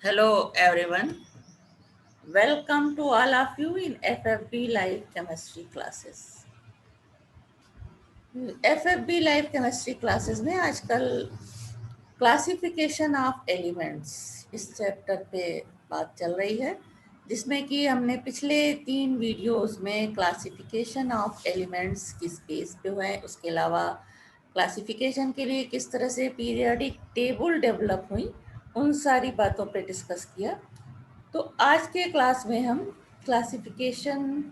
Hello everyone. Welcome to all of you in FFB Live Chemistry classes. FFB Live Chemistry classes में आजकल classification of elements इस chapter पे बात चल रही है, जिसमें कि हमने पिछले 3 वीडियोस में क्लासिफिकेशन ऑफ एलिमेंट्स किस बेस पे हुए हैं, उसके अलावा क्लासिफिकेशन के लिए किस तरह से पीरियोडिक टेबल डेवलप हुई, उन सारी बातों पे डिस्कस किया। तो आज के क्लास में हम क्लासिफिकेशन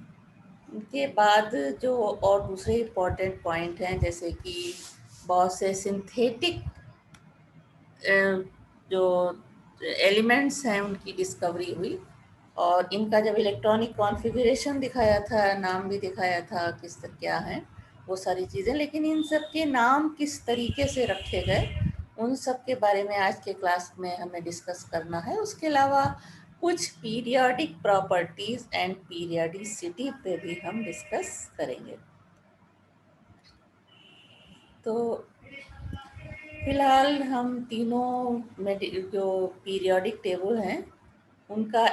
के बाद जो और दूसरे इम्पोर्टेंट पॉइंट हैं, जैसे कि बहुत से सिंथेटिक जो एलिमेंट्स हैं उनकी डिस्कवरी हुई, और इनका जब इलेक्ट्रॉनिक कॉन्फ़िगरेशन दिखाया था, नाम भी दिखाया था किस तरह क्या है वो सारी चीज़ें, लेकिन इन सब के नाम किस तरीके से रखे गए उन सब के बारे में आज के क्लास में हमें डिस्कस करना है। उसके अलावा कुछ पीरियोडिक प्रॉपर्टीज़ एंड पीरियोडिसिटी पे भी हम डिस्कस करेंगे। तो फिलहाल हम तीनों जो पीरियोडिक टेबल हैं उनका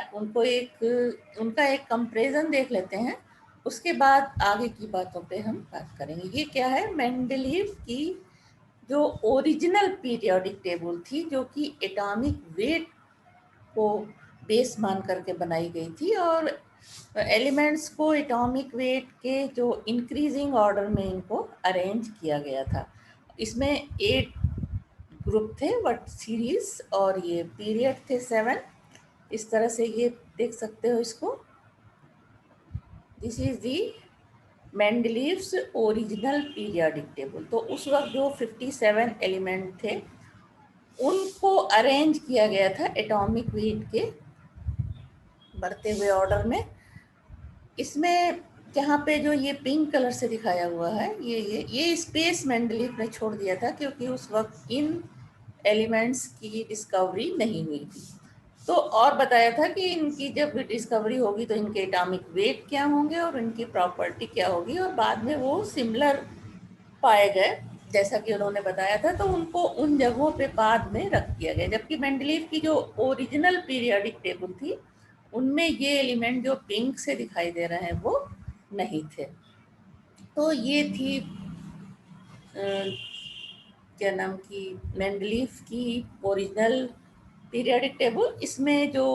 एक कंपैरिजन देख लेते हैं, उसके बाद आगे की बातों पे हम बात करेंगे। ये क्या है, मेंडलीव की जो ओरिजिनल पीरियोडिक टेबल थी, जो कि एटॉमिक वेट को बेस मान करके बनाई गई थी, और एलिमेंट्स को एटॉमिक वेट के जो इंक्रीजिंग ऑर्डर में इनको अरेंज किया गया था। इसमें 8 ग्रुप थे व्हाट सीरीज, और ये पीरियड थे 7। इस तरह से ये देख सकते हो इसको। This is the Mendeleev's original periodic table. तो उस वक्त जो 57 एलिमेंट थे उनको अरेंज किया गया था एटॉमिक वेट के बढ़ते हुए ऑर्डर में। इसमें जहाँ पे जो ये पिंक कलर से दिखाया हुआ है, ये स्पेस मेंडलीव ने छोड़ दिया था, क्योंकि उस वक्त इन एलिमेंट्स की डिस्कवरी नहीं हुई थी। तो और बताया था कि इनकी जब डिस्कवरी होगी तो इनके एटॉमिक वेट क्या होंगे और इनकी प्रॉपर्टी क्या होगी, और बाद में वो सिमिलर पाए गए जैसा कि उन्होंने बताया था, तो उनको उन जगहों पे बाद में रख दिया गया। जबकि मेंडलीव की जो ओरिजिनल पीरियोडिक टेबल थी उनमें ये एलिमेंट जो पिंक से दिखाई दे रहे हैं वो नहीं थे। तो ये थी क्या नाम की मेंडलीव की ओरिजिनल पीरियोडिक टेबल। इसमें जो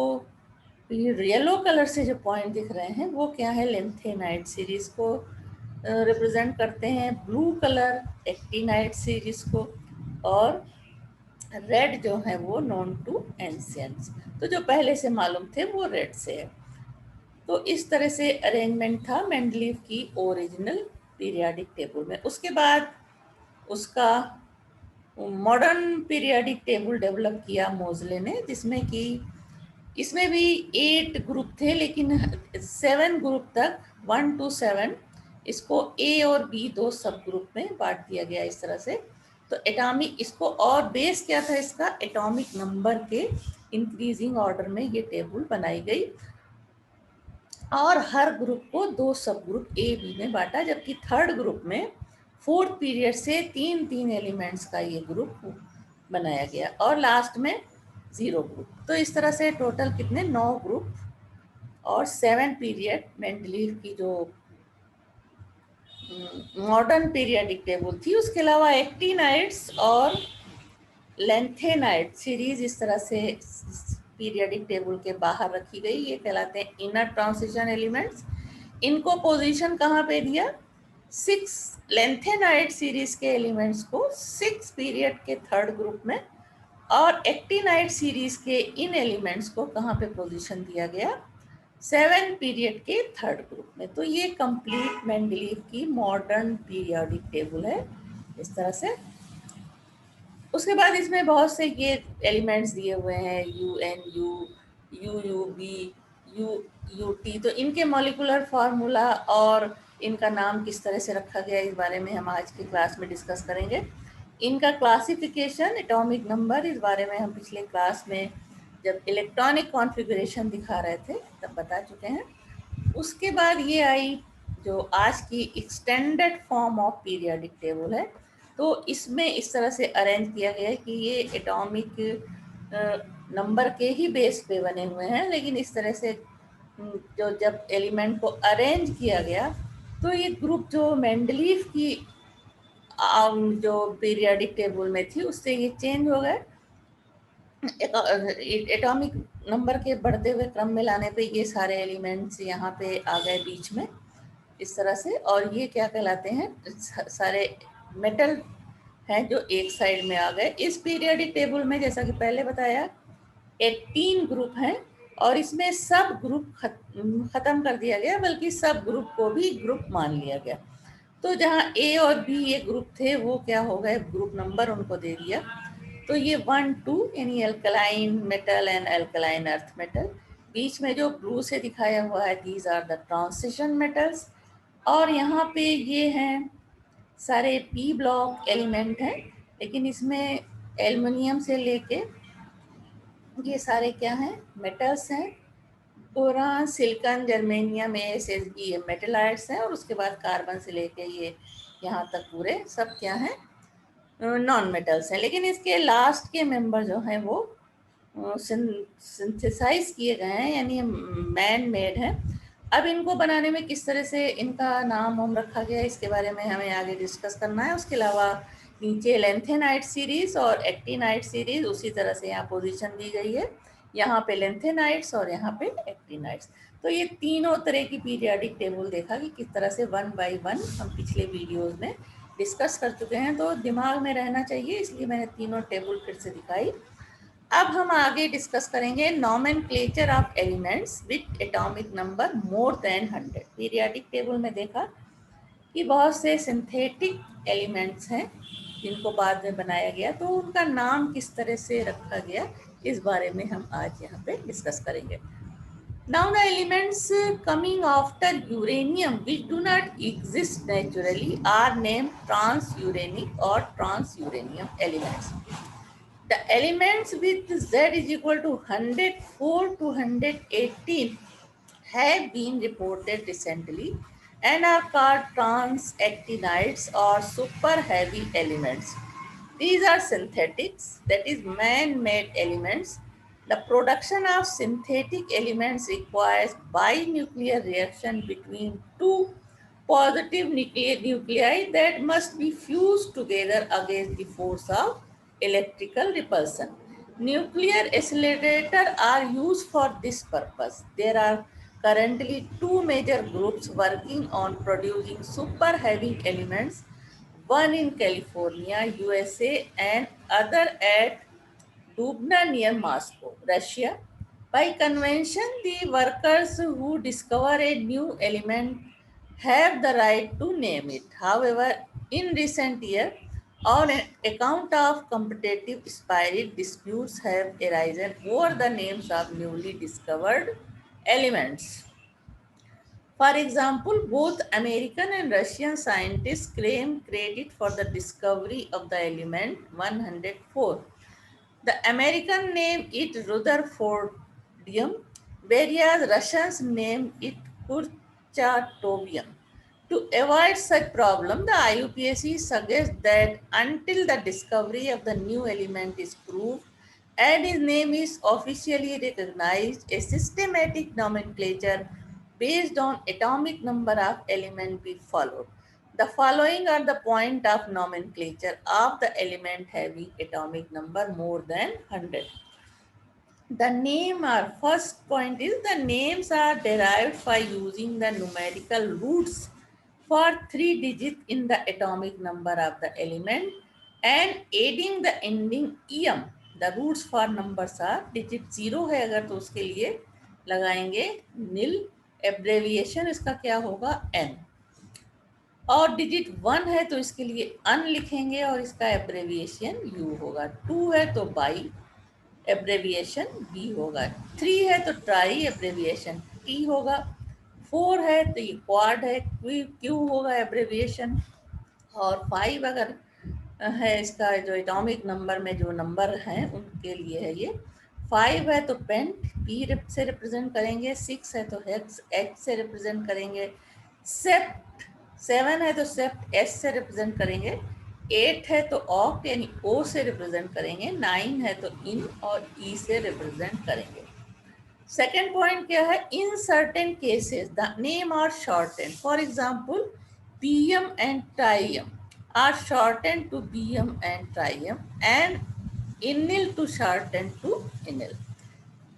येलो कलर से जो पॉइंट दिख रहे हैं वो क्या है, लेंथेनाइट सीरीज को रिप्रेजेंट करते हैं, ब्लू कलर एक्टिनाइट सीरीज को, और रेड जो है वो नॉन टू एंशियंट्स। तो जो पहले से मालूम थे वो रेड से है। तो इस तरह से अरेंजमेंट था मेंडलीव की ओरिजिनल पीरियोडिक टेबल में। उसके बाद उसका मॉडर्न पीरियोडिक टेबल डेवलप किया मोजले ने, जिसमें कि इसमें भी 8 ग्रुप थे, लेकिन 7 ग्रुप तक 1 to 7 इसको ए और बी दो सब ग्रुप में बांट दिया गया इस तरह से। तो एटॉमिक इसको, और बेस क्या था इसका, एटॉमिक नंबर के इंक्रीजिंग ऑर्डर में ये टेबल बनाई गई, और हर ग्रुप को 2 सब ग्रुप ए बी में बांटा। जबकि थर्ड ग्रुप में 4th पीरियड से 3 एलिमेंट्स का ये ग्रुप बनाया गया, और लास्ट में 0 ग्रुप। तो इस तरह से टोटल कितने 9 ग्रुप और 7 पीरियड मेंडलीव की जो मॉडर्न पीरियडिक टेबल थी। उसके अलावा एक्टिनाइट्स और लेंथेनाइट सीरीज इस तरह से पीरियडिक टेबल के बाहर रखी गई, ये कहलाते हैं इनर ट्रांजिशन एलिमेंट्स। इनको पोजीशन कहाँ पे दिया, 6 लेंथेनाइट सीरीज के एलिमेंट्स को 6 पीरियड के थर्ड ग्रुप में, और एक्टिनाइट सीरीज के इन एलिमेंट्स को कहाँ पे पोजीशन दिया गया, 7 पीरियड के थर्ड ग्रुप में। तो ये कंप्लीट मेंडलीव की मॉडर्न पीरियोडिक टेबल है इस तरह से। उसके बाद इसमें बहुत से ये एलिमेंट्स दिए हुए हैं, U N U, U U B, U U T. तो इनके मॉलिकुलर फार्मूला और इनका नाम किस तरह से रखा गया, इस बारे में हम आज की क्लास में डिस्कस करेंगे। इनका क्लासिफिकेशन, एटॉमिक नंबर, इस बारे में हम पिछले क्लास में जब इलेक्ट्रॉनिक कॉन्फ़िगरेशन दिखा रहे थे तब बता चुके हैं। उसके बाद ये आई जो आज की extended form of periodic table है। तो इसमें इस तरह से अरेंज किया गया है कि ये एटॉमिक नंबर के ही बेस पे बने हुए हैं, लेकिन इस तरह से जो जब एलिमेंट को अरेंज किया गया तो ये ग्रुप जो मेंडलीफ की जो पीरियोडिक टेबल में थी उससे ये चेंज हो गए। एटॉमिक नंबर के बढ़ते हुए क्रम में लाने पे ये सारे एलिमेंट्स यहाँ पे आ गए बीच में इस तरह से, और ये क्या कहलाते हैं, सारे मेटल हैं जो एक साइड में आ गए। इस पीरियोडिक टेबल में जैसा कि पहले बताया 18 ग्रुप हैं, और इसमें सब ग्रुप खत्म कर दिया गया, बल्कि सब ग्रुप को भी ग्रुप मान लिया गया। तो जहाँ ए और बी ये ग्रुप थे वो क्या हो गए, ग्रुप नंबर उनको दे दिया। तो ये 1 2 यानी alkaline metal and alkaline earth metal. बीच में जो ब्लू से दिखाया हुआ है these are the transition metals, और यहाँ पे ये हैं सारे पी ब्लॉक एलिमेंट हैं, लेकिन इसमें एल्युमिनियम से लेके ये सारे क्या हैं, मेटल्स हैं। बोरान, सिलिकॉन, जर्मेनियम, ये मेटलाइट्स हैं, और उसके बाद कार्बन से लेके ये यहाँ तक पूरे सब क्या हैं, नॉन मेटल्स हैं। लेकिन इसके लास्ट के मेंबर जो हैं वो सिंथेसाइज किए गए हैं, यानी मैन मेड हैं। अब इनको बनाने में किस तरह से इनका नाम वाम रखा गया इसके बारे में हमें आगे डिस्कस करना है। उसके अलावा नीचे लेंथेनाइट सीरीज और एक्टिनाइट सीरीज उसी तरह से यहाँ पोजीशन दी गई है, यहाँ पे लेंथेनाइट्स और यहाँ पे एक्टिनाइट्स। तो ये तीनों तरह की पीरियोडिक टेबल देखा कि किस तरह से 1 बाय 1 हम पिछले वीडियोस में डिस्कस कर चुके हैं, तो दिमाग में रहना चाहिए, इसलिए मैंने तीनों टेबल फिर से दिखाई। अब हम आगे डिस्कस करेंगे nomenclature of elements with atomic number more than 100। Periodic table में देखा कि बहुत से सिंथेटिक एलिमेंट्स हैं जिनको बाद में बनाया गया, तो उनका नाम किस तरह से रखा गया इस बारे में हम आज यहाँ पे डिस्कस करेंगे। Now the elements coming after uranium which do not exist naturally are named transuranic or transuranium elements. The elements with Z is equal to 104 to 118 have been reported recently and are called transactinides or super heavy elements. These are synthetics, that is man-made elements. The production of synthetic elements requires binuclear reaction between two positive nuclei that must be fused together against the force of electrical repulsion. Nuclear accelerators are used for this purpose. There are currently two major groups working on producing super heavy elements, one in California, USA, and other at Dubna near Moscow, Russia. By convention, the workers who discover a new element have the right to name it. However, in recent years, on account of competitive spirit, disputes have arisen over the names of newly discovered elements. For example, both American and Russian scientists claim credit for the discovery of the element 104. The American name it Rutherfordium, whereas Russians name it Kurchatovium. To avoid such problem, the IUPAC suggests that until the discovery of the new element is proved and his name is officially recognized, a systematic nomenclature based on atomic number of element be followed. The following are the point of nomenclature of the element having atomic number more than 100. The name or first point is the names are derived by using the numerical roots for 3 digits in the atomic number of the element and adding the ending em. The roots for numbers are digit 0 है अगर तो उसके लिए लगाएंगे nil, एब्रेविएशन इसका क्या होगा n, और डिजिट 1 है तो इसके लिए अन लिखेंगे और इसका एब्रेविएशन यू होगा। 2 है तो बाई, एब्रेविएशन बी होगा। 3 है तो ट्राई, एब्रेविएशन टी होगा। 4 है तो ये क्वाड है, क्यू होगा एब्रेविएशन। और 5 अगर है इसका जो एटॉमिक नंबर में जो नंबर हैं उनके लिए है ये। 5 है तो पेंट, पी से रिप्रेजेंट करेंगे। 6 है तो हेक्स, एच से रिप्रेजेंट करेंगे। सेप्ट 7 है तो सेप्ट, एस से रिप्रेजेंट करेंगे। 8 है तो ऑक्ट यानी ओ से रिप्रेजेंट करेंगे, 9 है तो इन और ई से रिप्रेजेंट करेंगे। सेकेंड पॉइंट क्या है, in certain cases the name are shorten, for example biem and triem are shorten to biem and triem and inil to shorten to inil.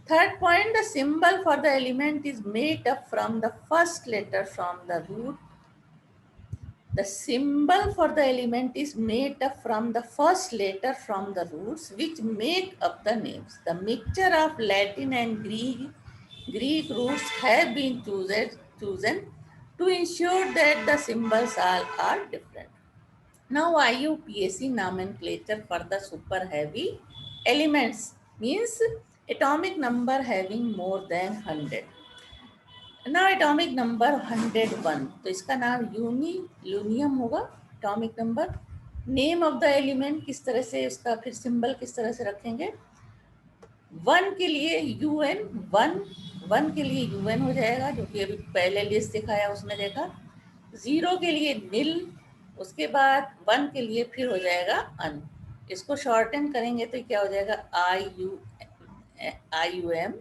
Third point, the symbol for the element is made up from the first letter from the root. The symbol for the element is made up from the first letter from the roots which make up the names. The mixture of Latin and Greek roots have been chosen to ensure that the symbols all are different. Now IUPAC nomenclature for the super heavy elements means atomic number having more than 100. Now atomic number 101, तो इसका नाम union होगा atomic number. Name of the element किस तरह से, उसका फिर symbol किस तरह से रखेंगे। 1 के लिए UN, 1 के लिए UN हो जाएगा, जो कि अभी पहले लिस्ट दिखाया उसमें देखा। 0 के लिए निल, उसके बाद 1 के लिए फिर हो जाएगा अन। इसको शॉर्टन करेंगे तो क्या हो जाएगा IUM,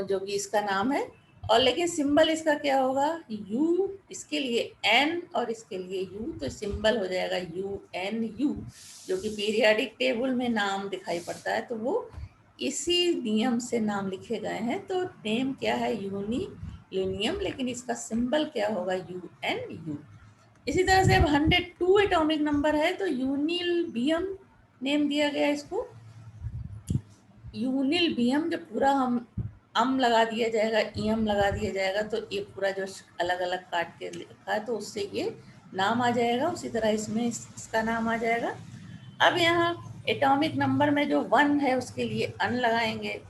जो कि इसका नाम है। और लेकिन सिंबल इसका क्या होगा, U, इसके लिए N और इसके लिए U, तो सिंबल हो जाएगा UNU, जो कि पीरियाडिक टेबल में नाम दिखाई पड़ता है, तो वो इसी नियम से नाम लिखे गए हैं। तो नेम क्या है, यूनियम, लेकिन इसका सिंबल क्या होगा, UNU। इसी तरह से अब 102 एटॉमिक नंबर है तो यूनिलबियम नेम दिया गया इसको। यूनिलबियम जब पूरा हम लगा दिया जाएगा, ईएम लगा दिया जाएगा, तो ये पूरा जो अलग अलग काट के लिखा है तो उससे ये नाम आ जाएगा। उसी तरह इसमें इसका नाम आ जाएगा। अब यहाँ एटॉमिक नंबर में जो 1 है उसके लिए अन लगाएंगे,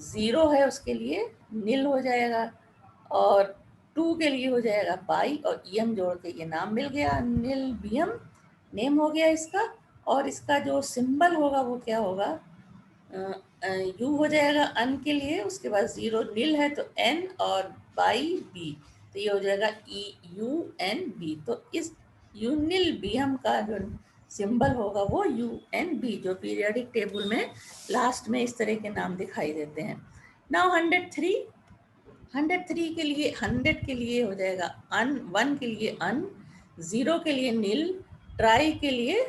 0 है उसके लिए निल हो जाएगा, और 2 के लिए हो जाएगा बाई, और ईएम जोड़ के ये नाम मिल गया, निलबियम नेम हो गया इसका। और इसका जो सिंबल होगा वो क्या होगा, यू हो जाएगा अन के लिए, उसके बाद 0 निल है तो N और बाई B, तो ये हो जाएगा EUNB। तो इस यूनिलबियम का जो सिंबल होगा वो UNB, जो पीरियोडिक टेबल में लास्ट में इस तरह के नाम दिखाई देते हैं। नाउ 103 के लिए 100 के लिए हो जाएगा अन, 1 के लिए अन, 0 के लिए निल, ट्राई के लिए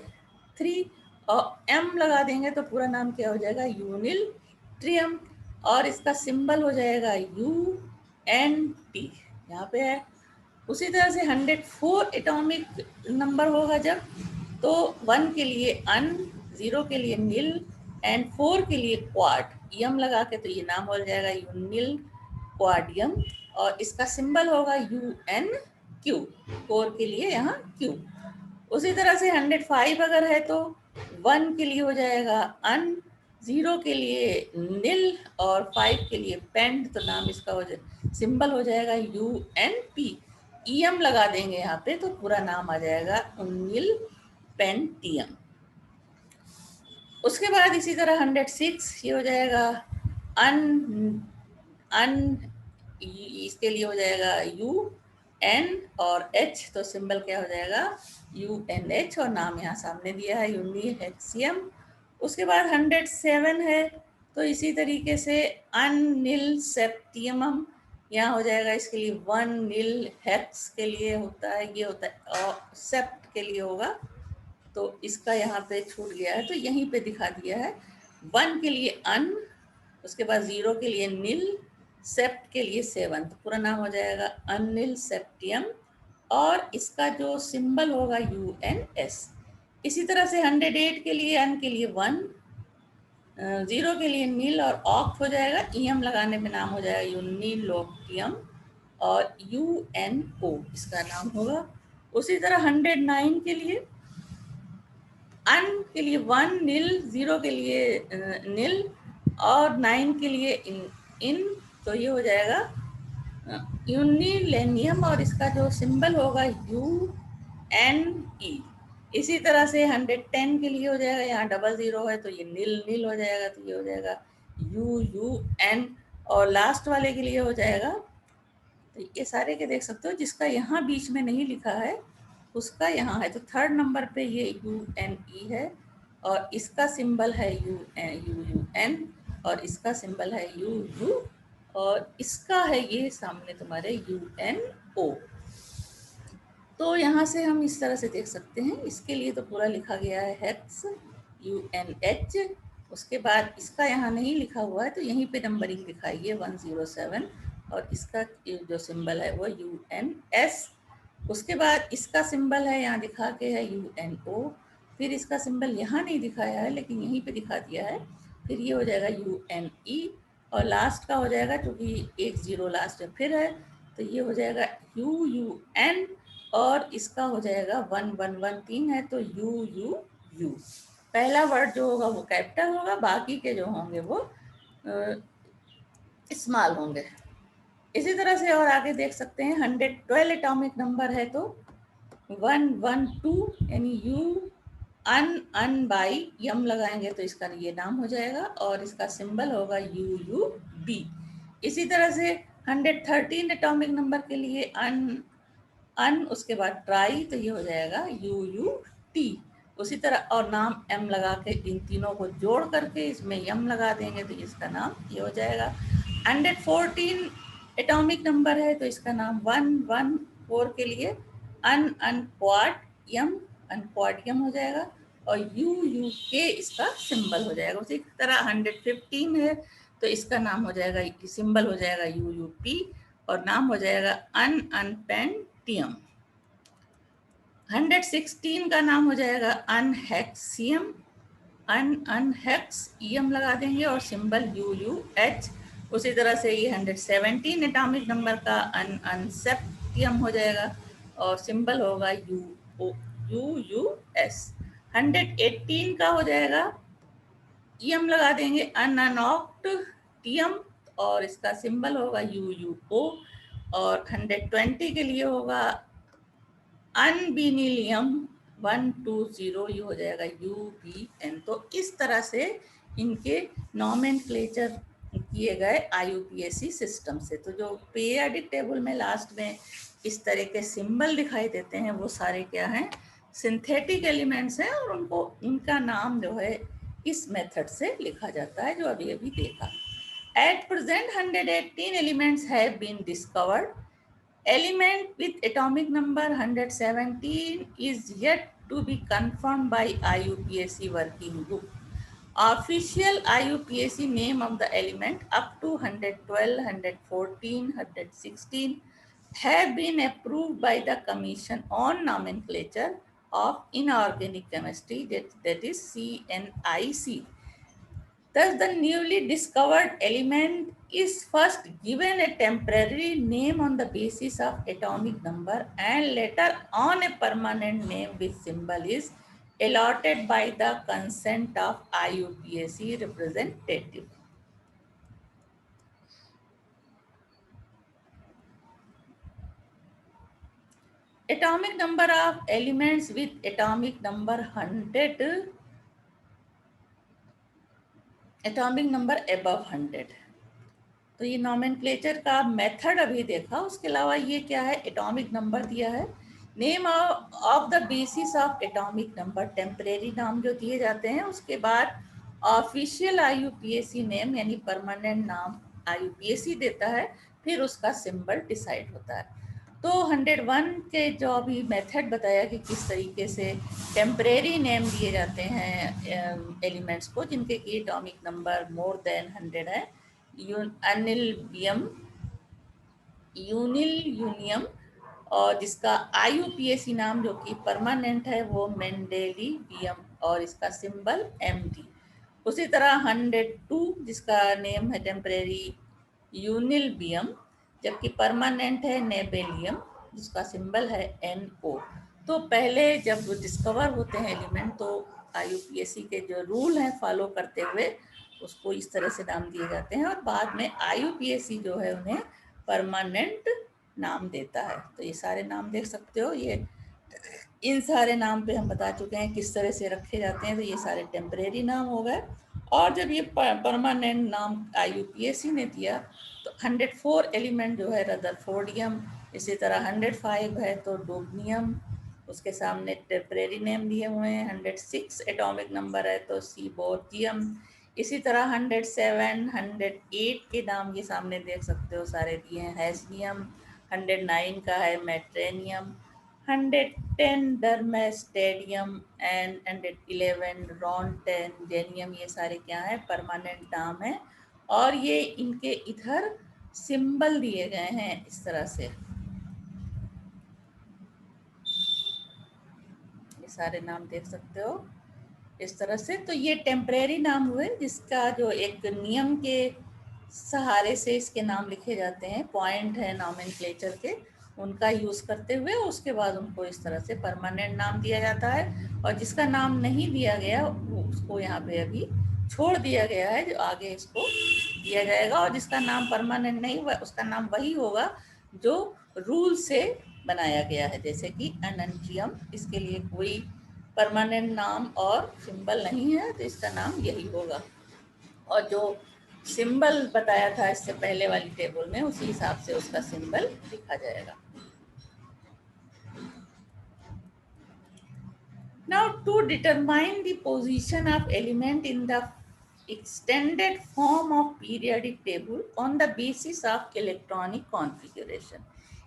3 और M लगा देंगे तो पूरा नाम क्या हो जाएगा, यूनिल ट्रियम, और इसका सिंबल हो जाएगा UNT, यहाँ पे है। उसी तरह से 104 एटॉमिक नंबर होगा जब, तो 1 के लिए अन, 0 के लिए निल एंड 4 के लिए क्वाड, यम लगा के तो ये नाम हो जाएगा यूनिल क्वाडियम, और इसका सिंबल होगा UNQ, 4 के लिए यहाँ Q। उसी तरह से 105 अगर है तो 1 के लिए हो जाएगा अन, 0 के लिए निल और 5 के लिए पेंट, तो नाम इसका हो जाए सिंबल हो जाएगा UNP, ईएम लगा देंगे यहाँ पे तो पूरा नाम आ जाएगा उनिल पेंटियम। उसके बाद इसी तरह 106 ये हो जाएगा अन, इसके लिए हो जाएगा UN और H, तो सिंबल क्या हो जाएगा UNH, और नाम यहाँ सामने दिया है यूनिहेक्सियम। उसके बाद 107 है तो इसी तरीके से अनिल सेप्टियमम, यहाँ हो जाएगा इसके लिए 1 निल हेक्स के लिए होता है, ये होता है और सेप्ट के लिए होगा, तो इसका यहाँ पे छूट गया है तो यहीं पे दिखा दिया है। 1 के लिए अन, उसके बाद 0 के लिए निल, सेप्ट के लिए 7, तो पूरा नाम हो जाएगा अनिल सेप्टियम, और इसका जो सिंबल होगा UNS। इसी तरह से 108 के लिए अन के लिए 1, 0 के लिए नील और ऑक्ट हो जाएगा, ईएम लगाने पे नाम हो जाएगा यूनिलोक्टियम, और UNO इसका नाम होगा। उसी तरह 109 के लिए अन के लिए 1 निल, 0 के लिए निल और 9 के लिए इन, तो ये हो जाएगा यूनिलेनियम, और इसका जो सिंबल होगा UNE। इसी तरह से 110 के लिए हो जाएगा, यहाँ 00 है तो ये निल हो जाएगा, तो ये हो जाएगा UUN, और लास्ट वाले के लिए हो जाएगा, तो ये सारे के देख सकते हो, जिसका यहाँ बीच में नहीं लिखा है उसका यहाँ है। तो थर्ड नंबर पे ये UNE है और इसका सिंबल है UN और इसका सिंबल है UU और इसका है ये सामने तुम्हारे UNO। तो यहाँ से हम इस तरह से देख सकते हैं। इसके लिए तो पूरा लिखा गया है हेक्स UNH, उसके बाद इसका यहाँ नहीं लिखा हुआ है तो यहीं पे नंबरिंग दिखाइए 107 और इसका जो सिंबल है वो UNS। उसके बाद इसका सिंबल है यहाँ दिखा के है UNO, फिर इसका सिंबल यहाँ नहीं दिखाया है लेकिन यहीं पे दिखा दिया है, फिर ये हो जाएगा UNE और लास्ट का हो जाएगा क्योंकि एक जीरो लास्ट में फिर है तो ये हो जाएगा UUN और इसका हो जाएगा 111 है तो UUU। पहला वर्ड जो होगा वो कैपिटल होगा, बाकी के जो होंगे वो स्मॉल होंगे। इसी तरह से और आगे देख सकते हैं 112 एटॉमिक नंबर है तो 112 यानी यू अन बाई यम लगाएंगे तो इसका ये नाम हो जाएगा और इसका सिंबल होगा UUB। इसी तरह से 113 एटॉमिक नंबर के लिए अन उसके बाद ट्राई तो ये हो जाएगा UUT। उसी तरह और नाम M लगा के इन तीनों को जोड़ करके इसमें यम लगा देंगे तो इसका नाम ये हो जाएगा। 114 एटॉमिक नंबर है तो इसका नाम 114 के लिए अनक्वाडियम हो जाएगा और UUK इसका सिंबल हो जाएगा। उसी तरह 115 है तो इसका नाम हो जाएगा, सिंबल हो जाएगा UUP और नाम हो जाएगा अनपेंटियम। 116 का नाम हो जाएगा अनहेक्सियम, अनहेक्सियम लगा देंगे और सिंबल UUH। उसी तरह से ये 117 एटॉमिक नंबर का अनसेप्टियम हो जाएगा और सिंबल होगा UUS। 118 का हो जाएगा यम लगा देंगे अनऑक्टियम और इसका सिंबल होगा UUO और 120 के लिए होगा अनबिनिलियम 120 ये हो जाएगा UBN। तो इस तरह से इनके नॉमेनक्लेचर किए गए IUPAC सिस्टम से। तो जो पीरियोडिक टेबल में लास्ट में इस तरह के सिंबल दिखाई देते हैं वो सारे क्या हैं, सिंथेटिक एलिमेंट्स हैं और उनको उनका नाम जो है इस मेथड से लिखा जाता है जो अभी अभी देखा। At present 118 elements have been discovered. Element with atomic number 117 is yet to be confirmed by IUPAC working group. Official IUPAC name of the element up to 112, 114, 116 have been approved by the Commission on Nomenclature of Inorganic Chemistry, that is CNIC. Thus, the newly discovered element is first given a temporary name on the basis of atomic number and later on a permanent name with symbol is allotted by the consent of IUPAC representative. Atomic number of elements with atomic number 100, atomic number above 100। तो ये nomenclature का method अभी देखा, उसके अलावा ये क्या है, एटॉमिक नंबर दिया है, name of the basis of atomic number, temporary नाम जो दिए जाते हैं, उसके बाद ऑफिशियल IUPAC नेम यानी परमानेंट नाम IUPAC देता है, फिर उसका सिंबल डिसाइड होता है। तो 101 के जो अभी मेथड बताया कि किस तरीके से टेम्परेरी नेम दिए जाते हैं एलिमेंट्स को जिनके की एटॉमिक नंबर मोर देन 100 है, यूनिलियम और जिसका IUPAC नाम जो कि परमानेंट है वो मेंडेलियम और इसका सिंबल MD। उसी तरह 102 जिसका नेम है टेम्परेरी यूनिलियम जबकि परमानेंट है नेबेलियम जिसका सिंबल है NO। तो पहले जब डिस्कवर होते हैं एलिमेंट तो IUPAC के जो रूल हैं फॉलो करते हुए उसको इस तरह से नाम दिए जाते हैं और बाद में IUPAC जो है उन्हें परमानेंट नाम देता है। तो ये सारे नाम देख सकते हो, ये इन सारे नाम पे हम बता चुके हैं किस तरह से रखे जाते हैं। तो ये सारे टेम्परेरी नाम हो गए और जब ये परमानेंट नाम IUPAC ने दिया तो 104 एलिमेंट जो है रदरफोर्डियम, इसी तरह 105 है तो डोगनियम, उसके सामने टेम्परेरी नेम दिए हुए हैं। 106 एटॉमिक नंबर है तो सीबोर्जियम। इसी तरह 107, 108 के नाम ये सामने देख सकते हो सारे दिए हैं। हैस्नियम 109 का है मेट्रेनियम, 110 डर्मेस्टेडियम एंड 111 रॉन्टेंजेनियम। ये सारे क्या है, परमानेंट नाम है। और ये इनके इधर सिंबल दिए गए हैं इस तरह से, ये सारे नाम देख सकते हो इस तरह से। तो ये टेम्परेरी नाम हुए जिसका जो एक नियम के सहारे से इसके नाम लिखे जाते हैं, पॉइंट है नॉमेनक्लेचर के, उनका यूज़ करते हुए उसके बाद उनको इस तरह से परमानेंट नाम दिया जाता है। और जिसका नाम नहीं दिया गया उसको यहाँ पे अभी छोड़ दिया गया है, जो आगे इसको दिया जाएगा। और जिसका नाम परमानेंट नहीं हुआ उसका नाम वही होगा जो रूल से बनाया गया है, जैसे कि अनंटियम, इसके लिए कोई परमानेंट नाम और सिंबल नहीं है तो इसका नाम यही होगा। और जो सिंबल बताया था इससे पहले वाली टेबल में, उसी हिसाब से उसका सिंबल लिखा जाएगा। Now to determine the position of element in the extended form of periodic table on the basis of electronic configuration,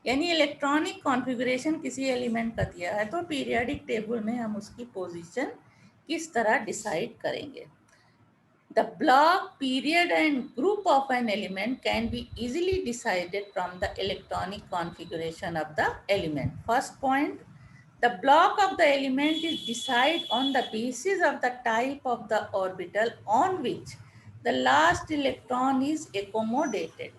यानी इलेक्ट्रॉनिक कॉन्फ़िगरेशन किसी एलिमेंट का दिया है तो पीरियोडिक टेबल में हम उसकी पोजीशन किस तरह डिसाइड करेंगे। The block, period and group of an element can be easily decided from the electronic configuration of the element. First point, the block of the element is decided on the basis of the type of the orbital on which the last electron is accommodated.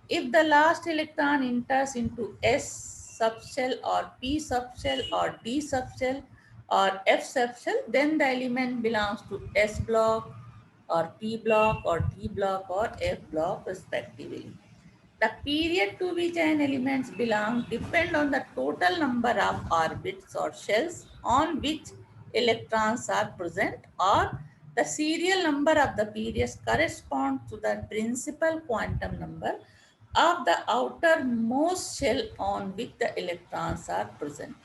If the last electron enters into S subshell or P subshell or D subshell or F subshell, then the element belongs to S block or P block or D block or F block respectively. The period to which an element belongs depend on the total number of orbits or shells on which electrons are present, or the serial number of the periods corresponds to the principal quantum number of the outermost shell on which the electrons are present.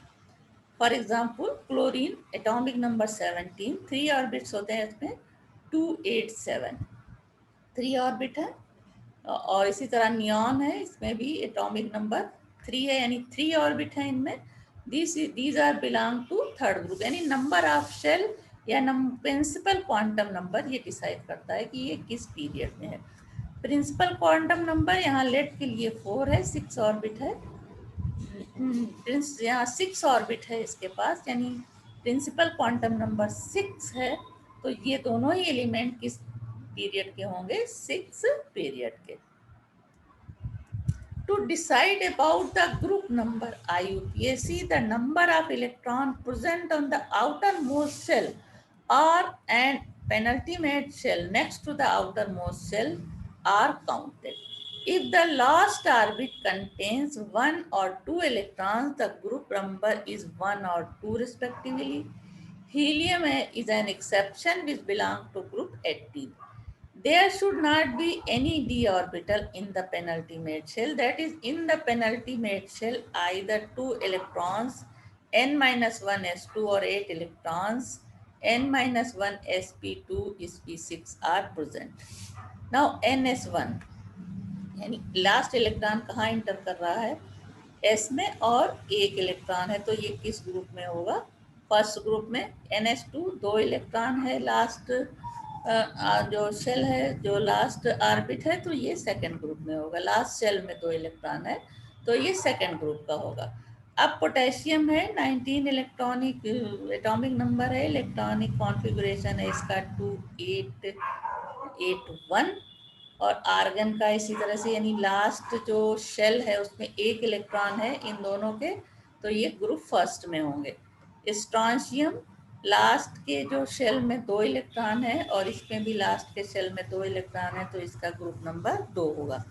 For example chlorine atomic number 17, 3 orbits होते हैं इसमें, 287 3 orbit है। और इसी तरह neon है, इसमें भी एटॉमिक नंबर 3 है, यानी 3 ऑर्बिट है इनमें। These are belong to third group, यानी नंबर ऑफ शेल या प्रिंसिपल क्वांटम नंबर ये डिसाइड करता है कि ये किस पीरियड में है। प्रिंसिपल क्वांटम नंबर यहाँ लेड के लिए 4 है, 6 ऑर्बिट है। यहाँ 6 ऑर्बिट है इसके पास, यानी प्रिंसिपल क्वांटम नंबर 6 है। तो ये दोनों ही एलिमेंट किस पीरियड के होंगे, 6 पीरियड के। To decide about the group number IUPAC, the number of electron present on the outermost shell or an penultimate shell next to the outermost shell are counted. If the last orbit contains 1 or 2 electrons, the group number is 1 or 2 respectively. Helium is an exception which belongs to group 18. There should not be any d orbital in the penultimate shell. That is, in the penultimate shell, either 2 electrons, n-1 s2 or 8 electrons, n-1 sp2 sp6 are present. Now ns1, यानी last electron कहाँ inter कर रहा है, S में, और एक electron है, तो ये किस ग्रुप में होगा, फर्स्ट ग्रुप में। ns2 2 इलेक्ट्रॉन है, लास्ट जो शेल है, जो लास्ट ऑर्बिट है, तो ये सेकंड ग्रुप में होगा। लास्ट शेल में 2 इलेक्ट्रॉन है तो ये सेकंड ग्रुप का होगा। अब पोटेशियम है, 19 इलेक्ट्रॉनिक एटॉमिक नंबर है, इलेक्ट्रॉनिक कॉन्फ़िगरेशन है इसका 2881। और आर्गन का इसी तरह से, यानी लास्ट जो शेल है उसमें एक इलेक्ट्रॉन है इन दोनों के, तो ये ग्रुप फर्स्ट में होंगे। स्ट्रॉन्शियम लास्ट के जो शेल में 2 इलेक्ट्रॉन है और इसमें भी लास्ट के शेल में 2 इलेक्ट्रॉन है, तो इसका ग्रुप नंबर 2 होगा।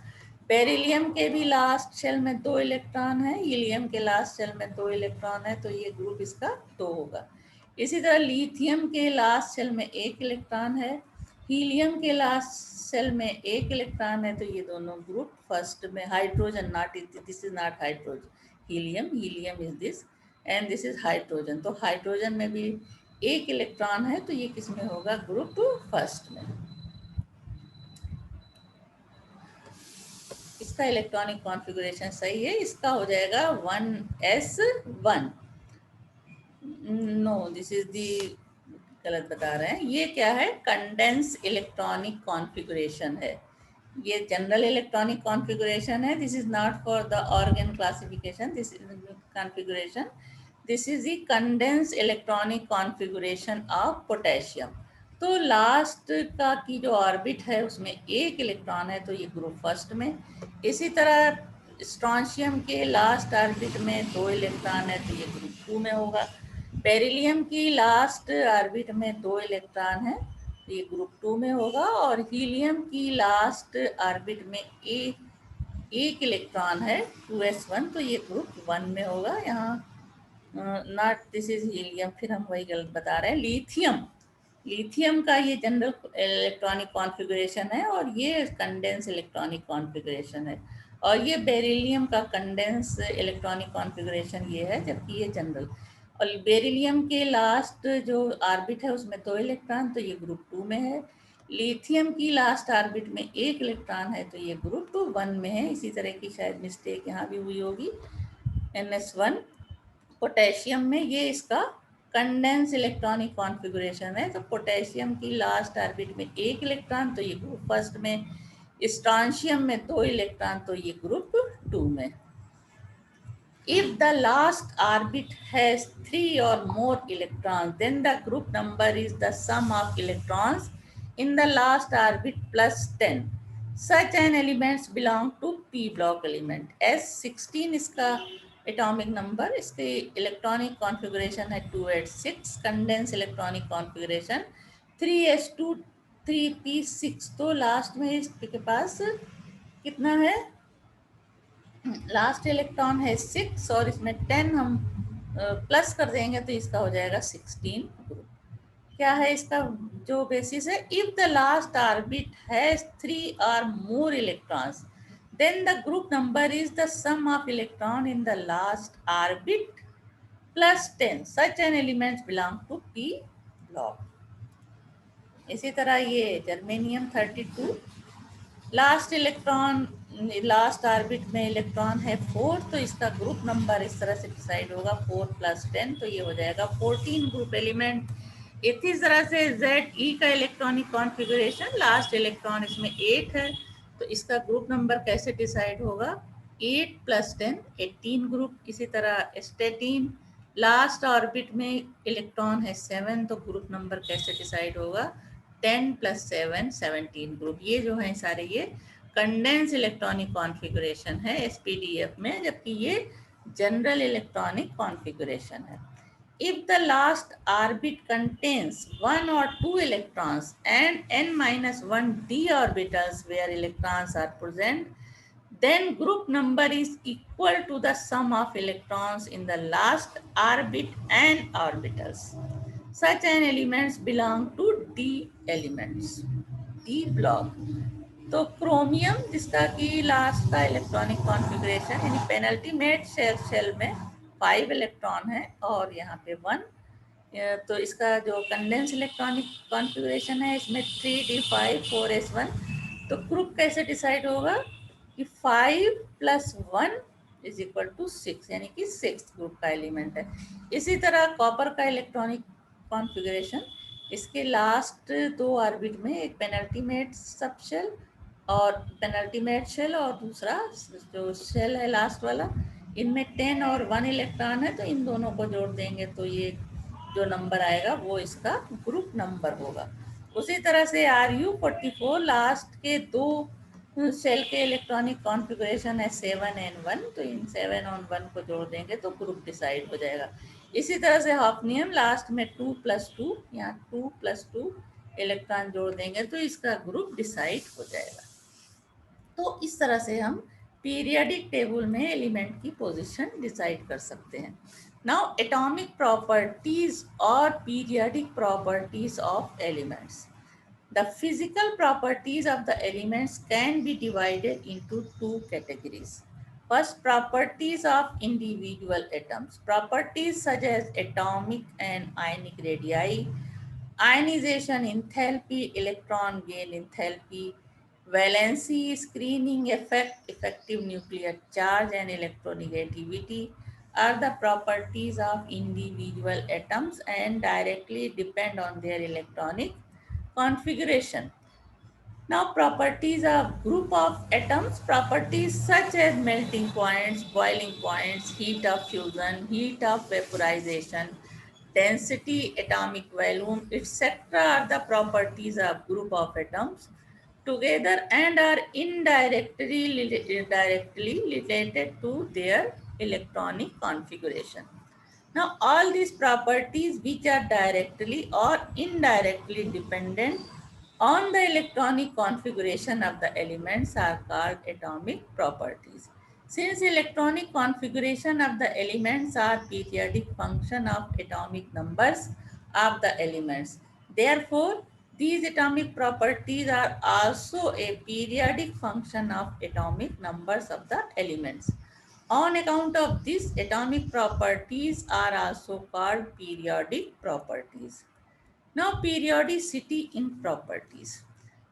बेरिलियम के भी लास्ट शेल में 2 इलेक्ट्रॉन है, हीलियम के लास्ट शेल में 2 इलेक्ट्रॉन है, तो ये ग्रुप इसका 2 होगा। इसी तरह लिथियम के लास्ट शेल में 1 इलेक्ट्रॉन है, हीलियम के लास्ट शेल में 1 इलेक्ट्रॉन है, तो ये दोनों ग्रुप फर्स्ट में। Hydrogen not, this is not hydrogen, helium is this and this is hydrogen. तो हाइड्रोजन में भी एक इलेक्ट्रॉन है, तो ये किस में होगा? ग्रुप फर्स्ट में। इसका इलेक्ट्रॉनिक कॉन्फ़िगरेशन सही है, इसका हो जाएगा 1s1। No, this is the गलत बता रहे हैं। ये क्या है? कंडेंस इलेक्ट्रॉनिक कॉन्फ़िगरेशन है। ये जनरल इलेक्ट्रॉनिक कॉन्फ़िगरेशन है। This is not for the organ classification, this is configuration. This is the condense electronic configuration of potassium. तो लास्ट का की जो ऑर्बिट है उसमें एक इलेक्ट्रॉन है, तो ये ग्रुप फर्स्ट में। इसी तरह स्ट्रॉन्शियम के लास्ट ऑर्बिट में दो इलेक्ट्रॉन है, तो ये ग्रुप टू में होगा। बेरिलियम की लास्ट ऑर्बिट में दो इलेक्ट्रॉन है, तो ये ग्रुप टू में होगा। और हीलियम की लास्ट ऑर्बिट में एक इलेक्ट्रॉन है 2s1, तो ये ग्रुप वन में होगा। यहाँ नॉट, दिस इज हीलियम, फिर हम वही गलत बता रहे हैं। लिथियम का ये जनरल इलेक्ट्रॉनिक कॉन्फ़िगरेशन है और ये कंडेंस इलेक्ट्रॉनिक कॉन्फ़िगरेशन है। और ये बेरिलियम का कंडेंस इलेक्ट्रॉनिक कॉन्फ़िगरेशन ये है, जबकि ये जनरल। और बेरिलियम के लास्ट जो ऑर्बिट है उसमें दो इलेक्ट्रॉन, तो ये ग्रुप टू में है। लिथियम की लास्ट ऑर्बिट में एक इलेक्ट्रॉन है, तो ये ग्रुप वन में है। इसी तरह की शायद मिस्टेक यहाँ भी हुई होगी, NS1। पोटेशियम में ये इसका कंडेंस इलेक्ट्रॉनिक कॉन्फ़िगरेशन है, तो पोटेशियम की लास्ट ऑर्बिट में एक इलेक्ट्रॉन, तो ये ग्रुप फर्स्ट में। स्ट्रॉन्शियम में दो इलेक्ट्रॉन, तो ये ग्रुप टू में। If the last orbit has 3 or more electrons, then the group number is the sum of electrons in the last orbit plus 10. Such an elements belong to p block element. S16 इसका atomic number, इसके electronic configuration है 2s6, condense electronic configuration 3s2 3p6। तो last में इसके पास कितना है? Last electron है 6 और इसमें 10 हम प्लस कर देंगे, तो इसका हो जाएगा 16 ग्रुप। क्या है इसका जो बेसिस है? If the last orbit has 3 और मोर electrons, then the group number is the sum of electron in the last orbit plus 10. Such an element belong to p block. इसी तरह ये germanium 32, last electron, last orbit में electron है 4, तो इसका group number इस तरह से डिसाइड होगा 4 + 10, तो ये हो जाएगा 14 ग्रुप एलिमेंट। इसी तरह से Ze का इलेक्ट्रॉनिक कॉन्फ़िगरेशन, लास्ट इलेक्ट्रॉन इसमें 8 है, तो इसका ग्रुप नंबर कैसे डिसाइड होगा? 8 + 10 18 ग्रुप। इसी तरह स्टेटिन, लास्ट ऑर्बिट में इलेक्ट्रॉन है 7, तो ग्रुप नंबर कैसे डिसाइड होगा? 10 + 7 17 ग्रुप। ये जो है सारे ये कंडेंस इलेक्ट्रॉनिक कॉन्फ़िगरेशन है SPDF में, जबकि ये जनरल इलेक्ट्रॉनिक कॉन्फ़िगरेशन है। If the last orbit contains 1 or 2 electrons and n-1 d orbitals where electrons are present, then group number is equal to the sum of electrons in the last orbit and orbitals. Such an elements belong to d elements, d block. तो chromium, जिसका कि last का electronic configuration यानी penultimate shell में 5 electron है और यहाँ पे 1, तो इसका जो कंडेंस इलेक्ट्रॉनिक कॉन्फ़िगरेशन है इसमें 3d5 4s1। तो ग्रुप कैसे डिसाइड होगा कि 5 + 1 = 6, यानी कि 6 ग्रुप का एलिमेंट है। इसी तरह कॉपर का इलेक्ट्रॉनिक कॉन्फ़िगरेशन, इसके लास्ट दो ऑर्बिट में एक पेनल्टीमेट सब शेल और पेनल्टीमेट शेल और दूसरा जो शेल है लास्ट वाला, इनमें 10 और 1 इलेक्ट्रॉन है, तो इन दोनों को जोड़ देंगे तो ये जो नंबर आएगा वो इसका ग्रुप नंबर होगा। उसी तरह से Ru44, लास्ट के दो शेल के इलेक्ट्रॉनिक कॉन्फ़िगरेशन है 7 और 1, तो इन 7 और 1 को जोड़ देंगे तो ग्रुप डिसाइड हो जाएगा। इसी तरह से हॉफनियम, लास्ट में 2 + 2, यहाँ 2 + 2 इलेक्ट्रॉन जोड़ देंगे तो इसका ग्रुप डिसाइड हो जाएगा। तो इस तरह से हम पीरियडिक टेबल में एलिमेंट की पोजीशन डिसाइड कर सकते हैं। नाउ एटॉमिक प्रॉपर्टीज और periodic properties of elements. The physical properties of the elements can be divided into two categories. First, properties of individual atoms. Properties such as atomic and ionic radii, ionization enthalpy, electron gain enthalpy, valency, screening effect, effective nuclear charge, and electronegativity are the properties of individual atoms and directly depend on their electronic configuration. Now, properties of group of atoms, properties such as melting points, boiling points, heat of fusion, heat of vaporization, density, atomic volume, etc. are the properties of group of atoms together and are directly related to their electronic configuration. Now, all these properties which are directly or indirectly dependent on the electronic configuration of the elements are called atomic properties. Since electronic configuration of the elements are periodic function of atomic numbers of the elements, therefore, these atomic properties are also a periodic function of atomic numbers of the elements. On account of this, atomic properties are also called periodic properties. Now, periodicity in properties.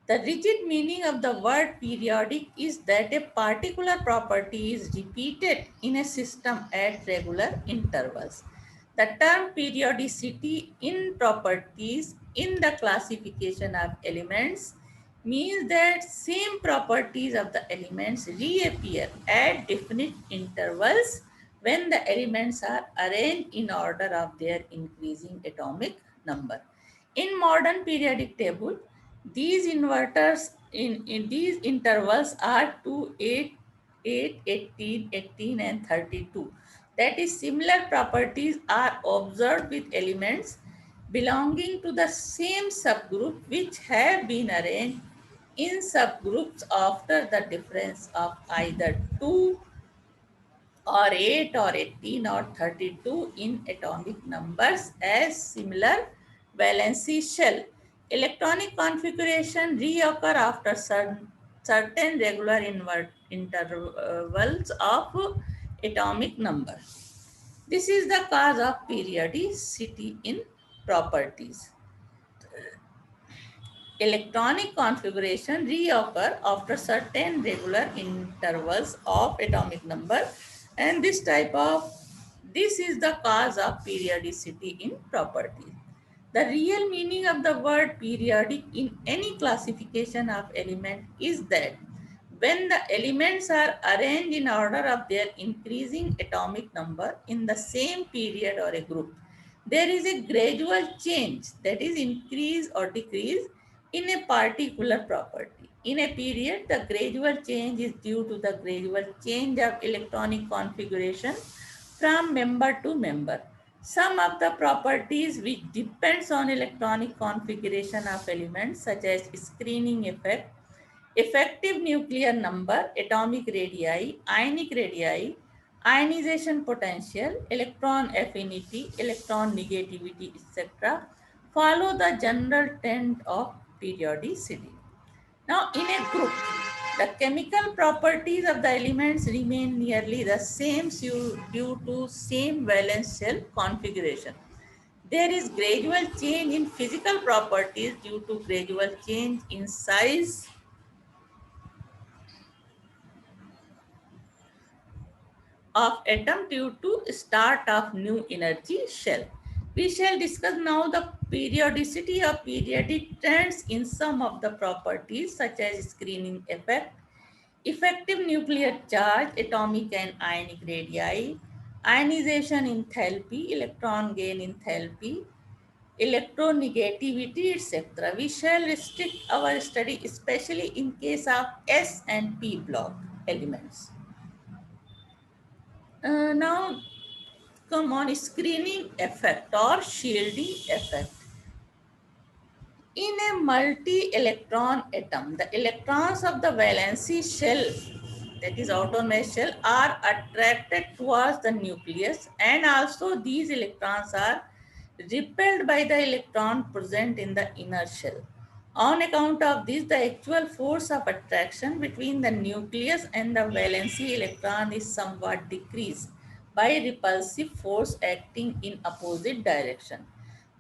The rigid meaning of the word periodic is that a particular property is repeated in a system at regular intervals. The term periodicity in properties in the classification of elements means that same properties of the elements reappear at definite intervals when the elements are arranged in order of their increasing atomic number. In modern periodic table, these inverters in these intervals are 2, 8, 8, 18, 18, and 32. That is, similar properties are observed with elements belonging to the same subgroup which have been arranged in subgroups after the difference of either 2 or 8 or 18 or 32 in atomic numbers as similar valency shell. Electronic configuration reoccur after certain regular intervals of atomic number. This is the cause of periodicity in properties. Electronic configuration reoccur after certain regular intervals of atomic number, and this is the cause of periodicity in properties. The real meaning of the word periodic in any classification of element is that when the elements are arranged in order of their increasing atomic number in the same period or a group, there is a gradual change, that is increase or decrease, in a particular property. In a period, the gradual change is due to the gradual change of electronic configuration from member to member. Some of the properties which depends on electronic configuration of elements such as screening effect, effective nuclear number, atomic radii, ionic radii, ionization potential, electron affinity, electron negativity, etc., follow the general trend of periodicity. Now, in a group, the chemical properties of the elements remain nearly the same due to same valence shell configuration. There is gradual change in physical properties due to gradual change in size of atom due to start of new energy shell. We shall discuss now the periodicity of periodic trends in some of the properties such as screening effect, effective nuclear charge, atomic and ionic radii, ionization enthalpy, electron gain enthalpy, electronegativity, etc. We shall restrict our study especially in case of S and P block elements. Now come on screening effect or shielding effect. In a multi-electron atom, the electrons of the valency shell, that is outermost shell, are attracted towards the nucleus, and also these electrons are repelled by the electron present in the inner shell. On account of this, the actual force of attraction between the nucleus and the valency electron is somewhat decreased by repulsive force acting in opposite direction.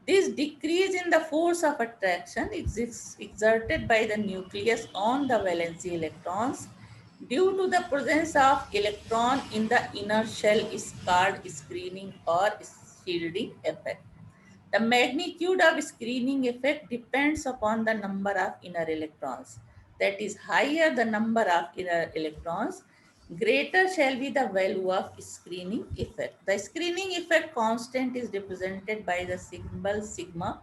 This decrease in the force of attraction is exerted by the nucleus on the valency electrons due to the presence of electron in the inner shell is called screening or shielding effect. The magnitude of screening effect depends upon the number of inner electrons. That is, higher the number of inner electrons, greater shall be the value of screening effect. The screening effect constant is represented by the symbol sigma.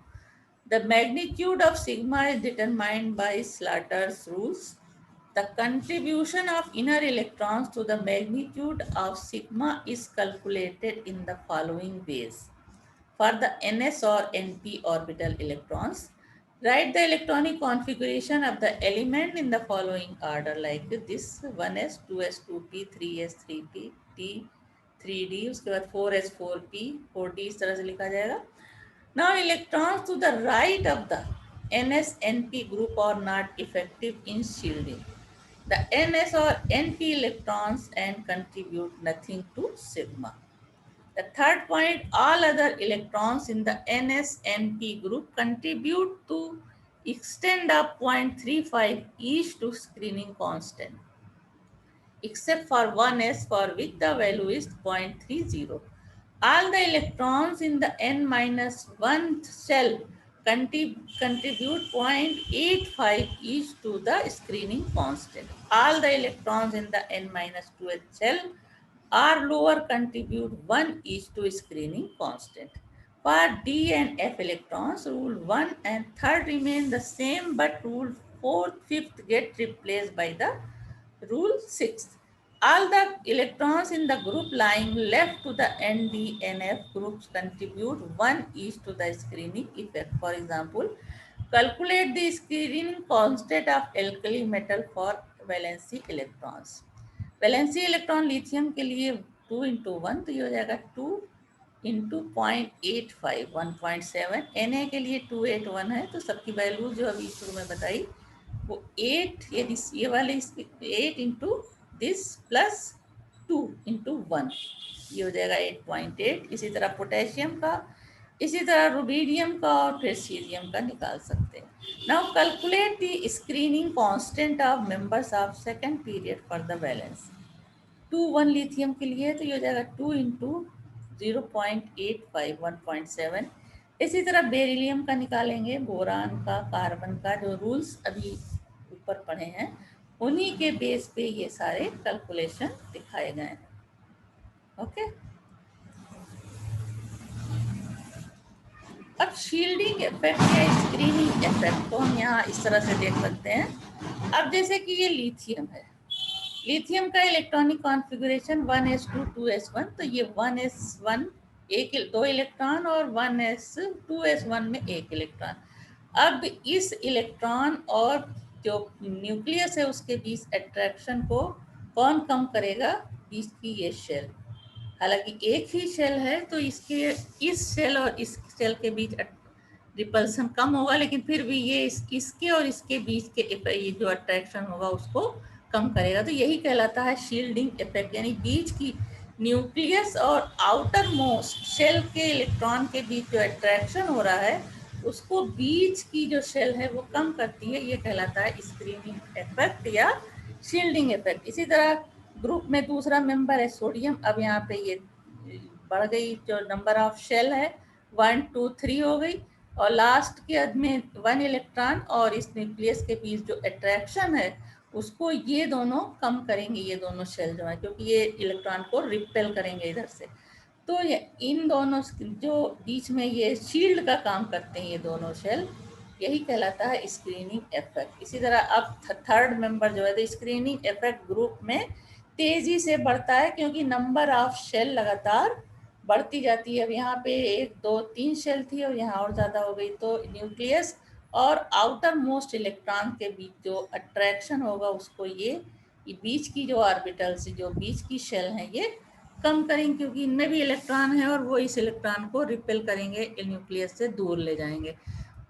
The magnitude of sigma is determined by Slaughter's rules. The contribution of inner electrons to the magnitude of sigma is calculated in the following ways. For the ns or np orbital electrons, write the electronic configuration of the element in the following order like this: 1s, 2s, 2p, 3s, 3p, t, 3d, उसके बाद 4s, 4p, 4d इस तरह से लिखा जाएगा. Now electrons to the right of the ns-np group are not effective in shielding the ns or np electrons and contribute nothing to sigma. The third point, all other electrons in the NS-NP group contribute to extent of 0.35 each to screening constant, except for 1s for which the value is 0.30. All the electrons in the n-1 shell contribute 0.85 each to the screening constant. All the electrons in the n-2 shell or lower contribute 1 each to screening constant. For D and F electrons, rule 1 and 3rd remain the same, but rule 4th, 5th get replaced by the rule 6th. All the electrons in the group lying left to the ND-NF groups contribute 1 each to the screening effect. For example, calculate the screening constant of alkali metal for valency electrons. Valency electron lithium के लिए 2 into 1 तो ये हो जाएगा 2 into 0.85 1.7. Na के लिए 281 है तो सबकी वैल्यू जो अभी शुरू में बताई वो 8 ये वाले 8 इंटू दिस प्लस 2 इंटू 1 ये हो जाएगा 8.8. इसी तरह पोटेशियम का, इसी तरह रुबीडियम का और फिर सीरियम का निकाल सकते हैं. Now calculate the screening constant of members of second period for the balance. 2 1 lithium के लिए तो ये हो जाएगा 2 इंटू 0.85 1.7. इसी तरह बेरिलियम का निकालेंगे, बोरान का, कार्बन का. जो रूल्स अभी ऊपर पढ़े हैं उन्हीं के बेस पे ये सारे कैलकुलेशन दिखाए गए हैं. ओके. अब शील्डिंग इफेक्ट या स्क्रीनिंग इफेक्ट को हम यहाँ इस तरह से देख सकते हैं. अब जैसे कि ये लिथियम है, लिथियम का इलेक्ट्रॉनिक कॉन्फ़िगरेशन 1s2 2s1, तो ये 1s1 दो इलेक्ट्रॉन और 2s1 में एक इलेक्ट्रॉन. अब इस इलेक्ट्रॉन और जो न्यूक्लियस है उसके बीच अट्रैक्शन को कौन कम करेगा? बीच की ये शेल. हालांकि एक ही शेल है तो इसके इस शेल और इस शेल के बीच रिपल्सन कम होगा, लेकिन फिर भी ये इसके और इसके बीच के ये जो अट्रैक्शन होगा उसको कम करेगा. तो यही कहलाता है शील्डिंग इफेक्ट. यानी बीच की न्यूक्लियस और आउटर मोस्ट शेल के इलेक्ट्रॉन के बीच जो अट्रैक्शन हो रहा है उसको बीच की जो शेल है वो कम करती है. ये कहलाता है स्क्रीनिंग इफेक्ट या शील्डिंग इफेक्ट. इसी तरह ग्रुप में दूसरा मेंबर है सोडियम. अब यहाँ पे ये बढ़ गई, जो नंबर ऑफ शेल है 1 2 3 हो गई, और लास्ट के अंत में 1 इलेक्ट्रॉन और इस न्यूक्लियस के बीच जो अट्रैक्शन है उसको ये दोनों कम करेंगे, ये दोनों शेल जो है, क्योंकि ये इलेक्ट्रॉन को रिपेल करेंगे इधर से. तो ये इन दोनों जो बीच में ये शील्ड का काम करते हैं ये दोनों शेल, यही कहलाता है स्क्रीनिंग इफेक्ट. इसी तरह अब थर्ड मेंबर जो है तो स्क्रीनिंग इफेक्ट ग्रुप में तेजी से बढ़ता है क्योंकि नंबर ऑफ शेल लगातार बढ़ती जाती है. अब यहाँ पे 1 2 3 शेल थी और यहाँ और ज़्यादा हो गई, तो न्यूक्लियस और आउटर मोस्ट इलेक्ट्रॉन के बीच जो अट्रैक्शन होगा उसको ये बीच की जो ऑर्बिटल्स, जो बीच की शेल हैं, ये कम करेंगे क्योंकि इनमें भी इलेक्ट्रॉन है और वो इस इलेक्ट्रॉन को रिपेल करेंगे, न्यूक्लियस से दूर ले जाएंगे.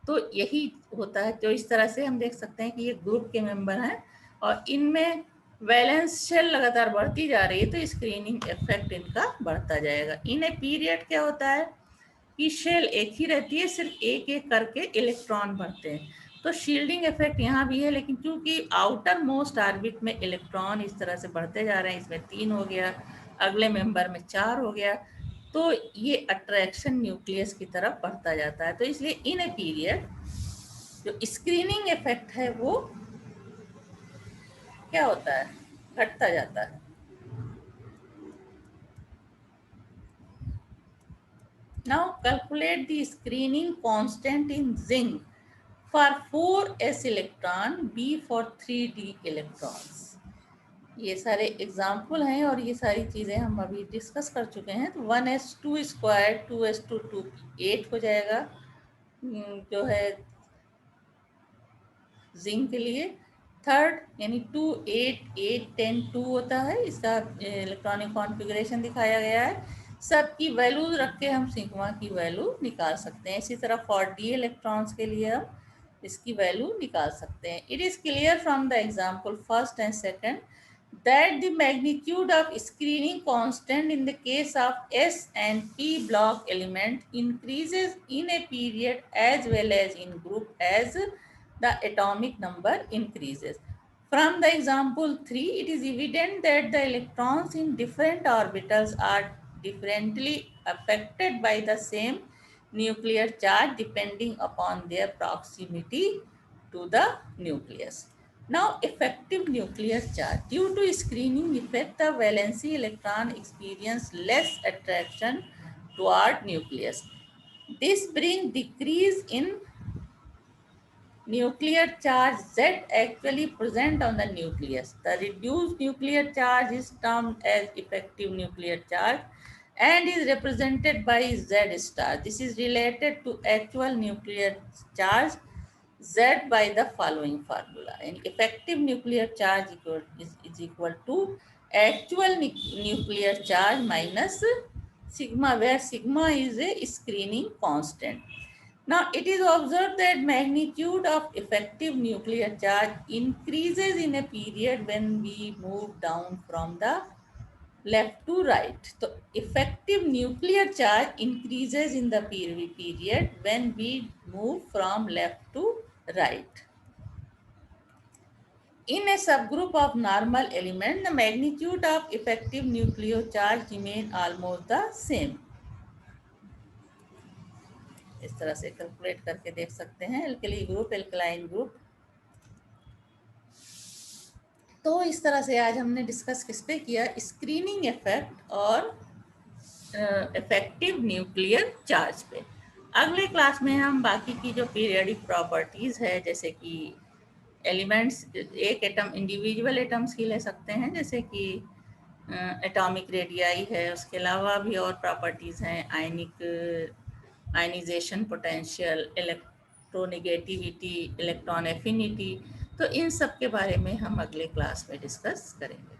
तो यही होता है। तो इस तरह से हम देख सकते हैं कि ये ग्रुप के मेंबर हैं और इनमें वैलेंस शेल लगातार बढ़ती जा रही है, तो स्क्रीनिंग इफेक्ट इनका बढ़ता जाएगा। इन ए पीरियड क्या होता है कि शेल एक ही रहती है, सिर्फ एक एक करके इलेक्ट्रॉन बढ़ते हैं। तो शील्डिंग इफेक्ट यहाँ भी है, लेकिन क्योंकि आउटर मोस्ट ऑर्बिट में इलेक्ट्रॉन इस तरह से बढ़ते जा रहे हैं, इसमें 3 हो गया, अगले मेंबर में 4 हो गया, तो ये अट्रैक्शन न्यूक्लियस की तरफ बढ़ता जाता है। तो इसलिए इन ए पीरियड जो स्क्रीनिंग इफेक्ट है वो क्या होता है, घटता जाता है। Now calculate the screening constant in zinc for 4s electron, B for 3d electrons. ये सारे एग्जाम्पल हैं और ये सारी चीज़ें हम अभी डिस्कस कर चुके हैं। तो 1s2 स्क्वायर 2s2 2 8 हो जाएगा जो है जिंक के लिए। थर्ड यानी 2 8 8 10 2 होता है, इसका इलेक्ट्रॉनिक कॉन्फ़िगरेशन दिखाया गया है। सबकी वैल्यू रख के हम सिग्मा की वैल्यू निकाल सकते हैं। इसी तरह फॉर डी इलेक्ट्रॉन्स के लिए हम इसकी वैल्यू निकाल सकते हैं। It is clear from the example first and second that the magnitude of screening constant in the case of S and P block element increases in a period as well as in group as the atomic number increases. From the example 3, it is evident that the electrons in different orbitals are differently affected by the same nuclear charge depending upon their proximity to the nucleus. Now, effective nuclear charge. Due to screening effect, the valency electron experience less attraction toward nucleus. This brings decrease in nuclear charge Z actually present on the nucleus. The reduced nuclear charge is termed as effective nuclear charge and is represented by Z star. This is related to actual nuclear charge Z by the following formula. And effective nuclear charge is equal to actual nuclear charge minus sigma, where sigma is a screening constant. Now it is observed that magnitude of effective nuclear charge increases in a period when we move down from the left to right. So effective nuclear charge increases in the period when we move from left to right. In a subgroup of normal element, the magnitude of effective nuclear charge remain almost the same. इस तरह से calculate करके देख सकते हैं alkali group, alkaline group. तो इस तरह से आज हमने डिस्कस किस पे किया, स्क्रीनिंग इफेक्ट और इफेक्टिव न्यूक्लियर चार्ज पे। अगले क्लास में हम बाकी की जो पीरियडिक प्रॉपर्टीज़ है, जैसे कि एलिमेंट्स, एक एटम इंडिविजुअल एटम्स की ले सकते हैं, जैसे कि एटॉमिक रेडियाई है, उसके अलावा भी और प्रॉपर्टीज़ हैं, आयनिजेशन पोटेंशियल, इलेक्ट्रोनेगेटिविटी, इलेक्ट्रॉन एफिनिटी। तो इन सब के बारे में हम अगले क्लास में डिस्कस करेंगे।